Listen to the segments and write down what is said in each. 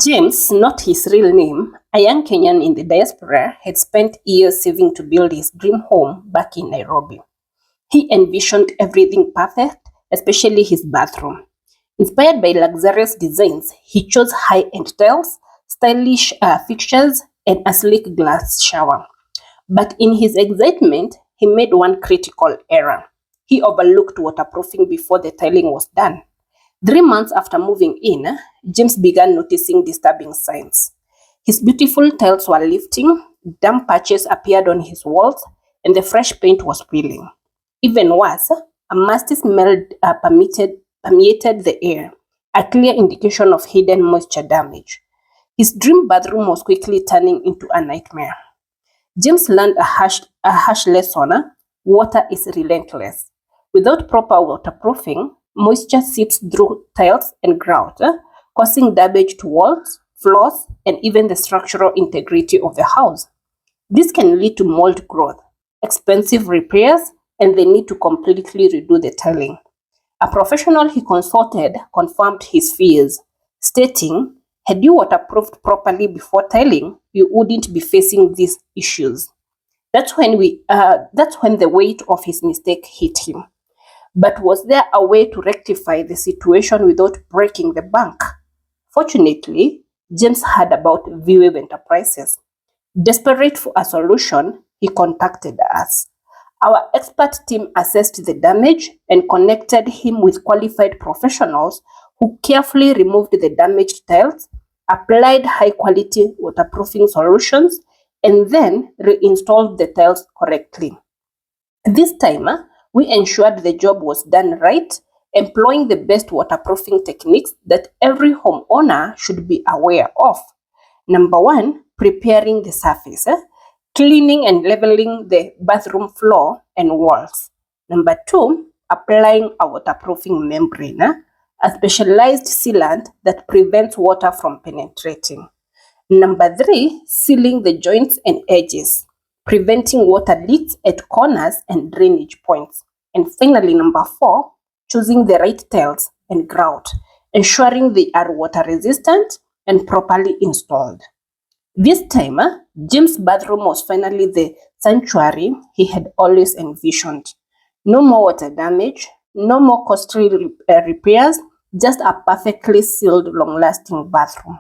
James, not his real name, a young Kenyan in the diaspora, had spent years saving to build his dream home back in Nairobi. He envisioned everything perfect, especially his bathroom. Inspired by luxurious designs, he chose high-end tiles, stylish fixtures, and a sleek glass shower. But in his excitement, he made one critical error. He overlooked waterproofing before the tiling was done. 3 months after moving in, James began noticing disturbing signs. His beautiful tiles were lifting, damp patches appeared on his walls, and the fresh paint was peeling. Even worse, a musty smell permeated the air, a clear indication of hidden moisture damage. His dream bathroom was quickly turning into a nightmare. James learned a harsh lesson. Water is relentless. Without proper waterproofing, moisture seeps through tiles and grout, causing damage to walls, floors, and even the structural integrity of the house. This can lead to mold growth, expensive repairs, and the need to completely redo the tiling. A professional he consulted confirmed his fears, stating, "Had you waterproofed properly before tiling, you wouldn't be facing these issues." That's when the weight of his mistake hit him. But was there a way to rectify the situation without breaking the bank? Fortunately, James heard about Veewave Enterprises. Desperate for a solution, he contacted us. Our expert team assessed the damage and connected him with qualified professionals who carefully removed the damaged tiles, applied high-quality waterproofing solutions, and then reinstalled the tiles correctly. This time, we ensured the job was done right, employing the best waterproofing techniques that every homeowner should be aware of. Number one, preparing the surface, cleaning and leveling the bathroom floor and walls. Number two, applying a waterproofing membrane, a specialized sealant that prevents water from penetrating. Number three, sealing the joints and edges, preventing water leaks at corners and drainage points. And finally, number four, choosing the right tiles and grout, ensuring they are water resistant and properly installed. This time, Jim's bathroom was finally the sanctuary he had always envisioned. No more water damage, no more costly repairs, just a perfectly sealed, long-lasting bathroom.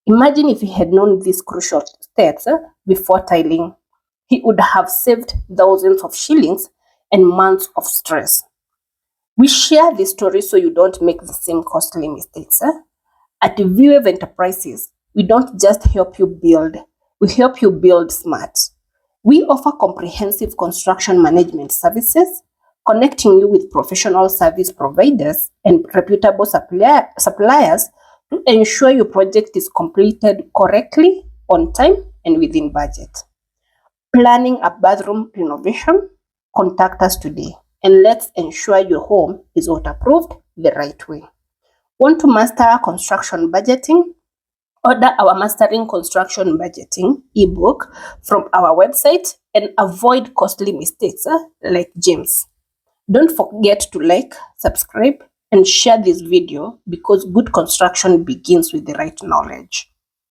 Imagine if he had known these crucial steps before tiling. He would have saved thousands of shillings and months of stress. We share this story so you don't make the same costly mistakes. At Veewave Enterprises, we don't just help you build, we help you build smart. We offer comprehensive construction management services, connecting you with professional service providers and reputable suppliers to ensure your project is completed correctly, on time, and within budget. Planning a bathroom renovation? Contact us today and let's ensure your home is waterproofed the right way. Want to master construction budgeting? Order our Mastering Construction Budgeting ebook from our website and avoid costly mistakes like James. Don't forget to like, subscribe, and share this video because good construction begins with the right knowledge.